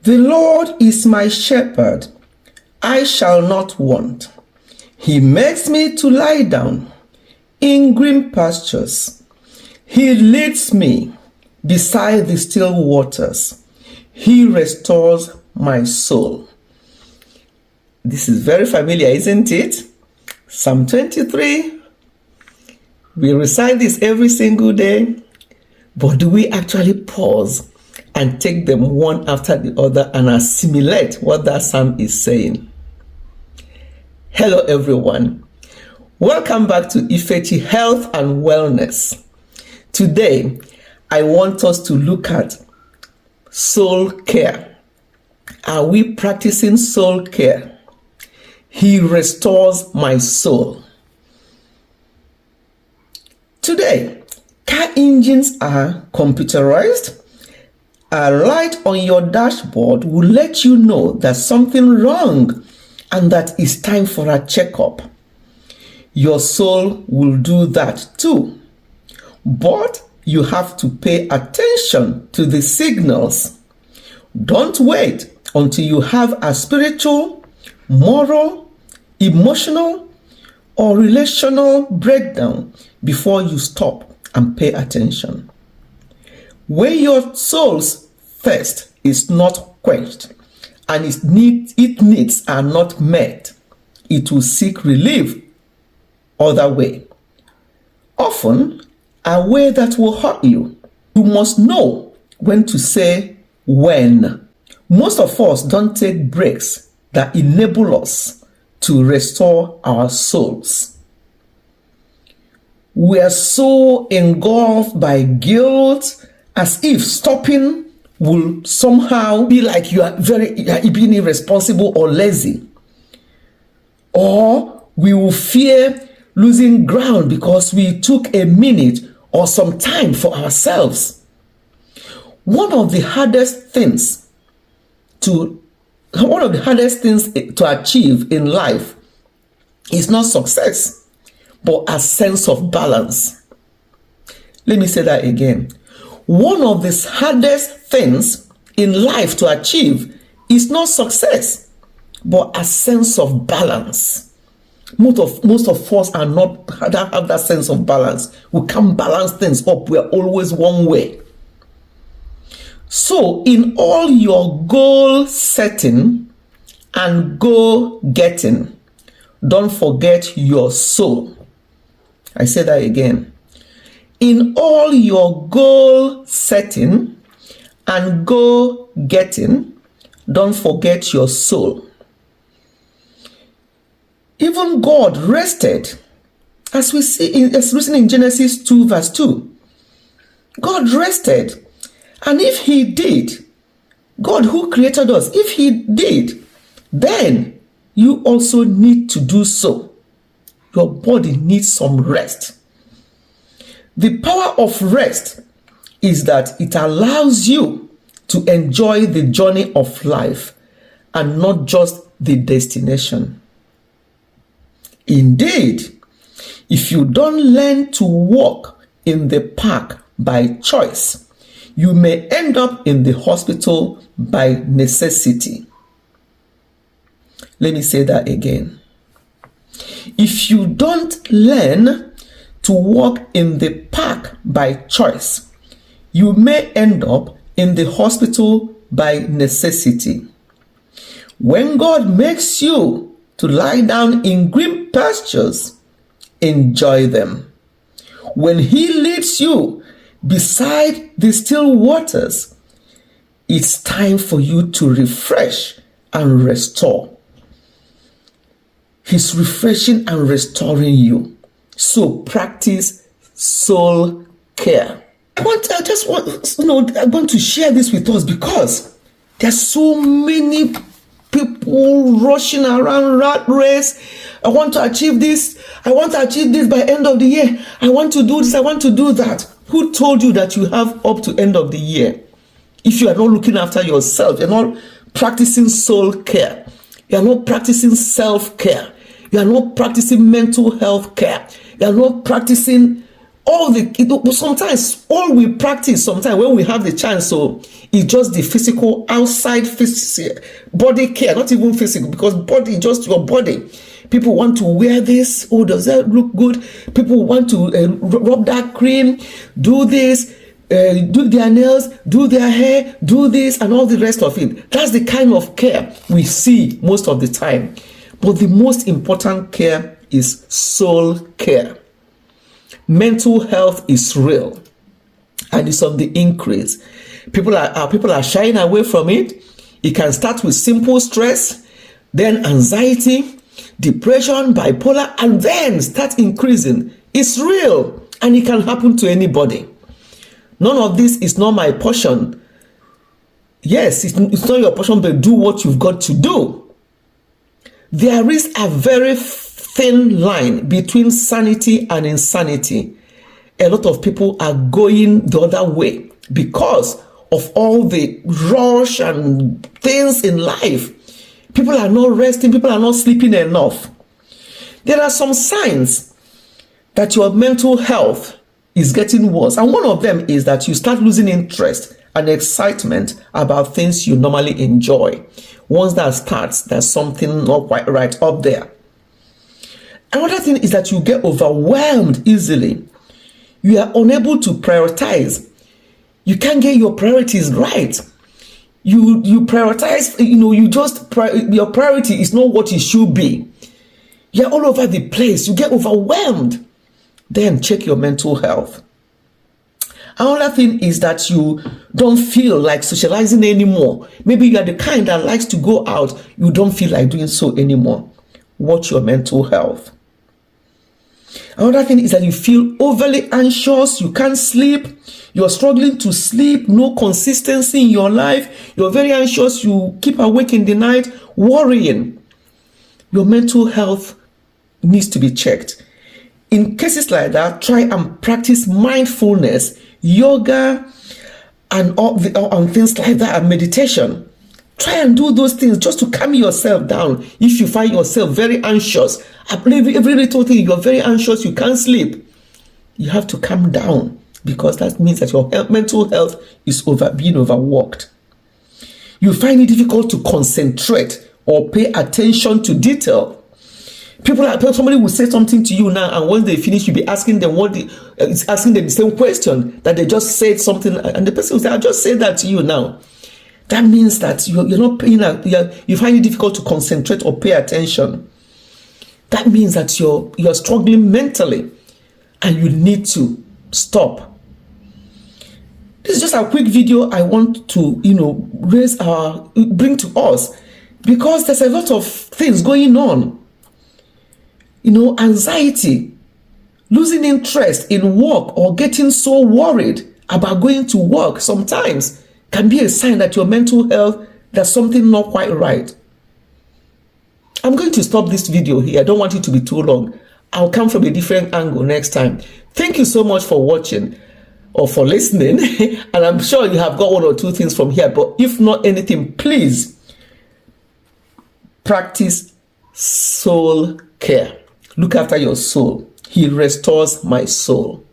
The Lord is my shepherd, I shall not want. He makes me to lie down in green pastures. He leads me beside the still waters. He restores my soul. This is very familiar, isn't it? Psalm 23. We recite this every single day, but do we actually pause and take them one after the other and assimilate what that psalm is saying? Hello, everyone. Welcome back to Ifechi Health and Wellness. Today, I want us to look at soul care. Are we practicing soul care? He restores my soul. Today, car engines are computerized. A light on your dashboard will let you know there's something wrong and that it's time for a checkup. Your soul will do that too. But you have to pay attention to the signals. Don't wait until you have a spiritual, moral, emotional, or relational breakdown before you stop and pay attention. When your soul's thirst is not quenched and its needs are not met, it will seek relief other way. Often, a way that will hurt you. You must know when to say when. Most of us don't take breaks that enable us to restore our souls. We are so engulfed by guilt as if stopping will somehow be like you are being irresponsible or lazy. Or we will fear losing ground because we took a minute or some time for ourselves. One of the hardest things to achieve in life is not success, but a sense of balance. Let me say that again. One of the hardest things in life to achieve is not success, but a sense of balance. Most of us are not have that sense of balance. We can't balance things up. We're always one way. So in all your goal setting and goal getting, don't forget your soul. I say that again. In all your goal setting and goal getting, don't forget your soul. Even God rested, as written in Genesis 2 verse 2. God rested. And if he did, God who created us, if he did, then you also need to do so. Your body needs some rest. The power of rest is that it allows you to enjoy the journey of life and not just the destination. Indeed, if you don't learn to walk in the park by choice, you may end up in the hospital by necessity. Let me say that again. If you don't learn to walk in the park by choice, you may end up in the hospital by necessity. When God makes you to lie down in green pastures, enjoy them. When he leads you beside the still waters, it's time for you to refresh and restore. He's refreshing and restoring you. So practice soul care. I want to share this with us because there's so many people rushing around rat race. I want to achieve this. I want to achieve this by end of the year. I want to do this. I want to do that. Who told you that you have up to end of the year? If you are not looking after yourself, you're not practicing soul care. You're not practicing self-care. You're not practicing mental health care. You're not practicing sometimes all we practice sometimes when we have the chance is just the physical, outside body care, not even physical, because body, just your body. People want to wear this. Oh, does that look good? People want to rub that cream, do this, do their nails, do their hair, do this, and all the rest of it. That's the kind of care we see most of the time. But the most important care is soul care. Mental health is real and it's on the increase. People are shying away from it. It can start with simple stress, then anxiety, depression, bipolar, and then start increasing. It's real and it can happen to anybody. None of this is not my portion. Yes, it's not your portion, but do what you've got to do. There is a very thin line between sanity and insanity. A lot of people are going the other way because of all the rush and things in life. People are not resting, people are not sleeping enough. There are some signs that your mental health is getting worse. And one of them is that you start losing interest and excitement about things you normally enjoy. Once that starts, there's something not quite right up there. Another thing is that you get overwhelmed easily. You are unable to prioritize. You can't get your priorities right. You prioritize, your priority is not what it should be. You're all over the place. You get overwhelmed. Then check your mental health. Another thing is that you don't feel like socializing anymore. Maybe you are the kind that likes to go out. You don't feel like doing so anymore. Watch your mental health. Another thing is that you feel overly anxious. You can't sleep. You're struggling to sleep. No consistency in your life. You're very anxious. You keep awake in the night, worrying. Your mental health needs to be checked. In cases like that, try and practice mindfulness, yoga, and things like that, and meditation. Try and do those things just to calm yourself down. If you find yourself very anxious, every little thing, you're very anxious, you can't sleep, you have to calm down, because that means that your mental health is being overworked. You find it difficult to concentrate or pay attention to detail. Somebody will say something to you now, and once they finish, you'll be asking them asking them the same question that they just said something, and the person will say, "I just said that to you now." That means that you're not paying. You find it difficult to concentrate or pay attention. That means that you're struggling mentally, and you need to stop. This is just a quick video I want to bring to us, because there's a lot of things going on. Anxiety, losing interest in work, or getting so worried about going to work sometimes can be a sign that your mental health, there's something not quite right. I'm going to stop this video here. I don't want it to be too long. I'll come from a different angle next time. Thank you so much for watching or for listening. And I'm sure you have got one or two things from here. But if not anything, please practice soul care. Look after your soul. He restores my soul.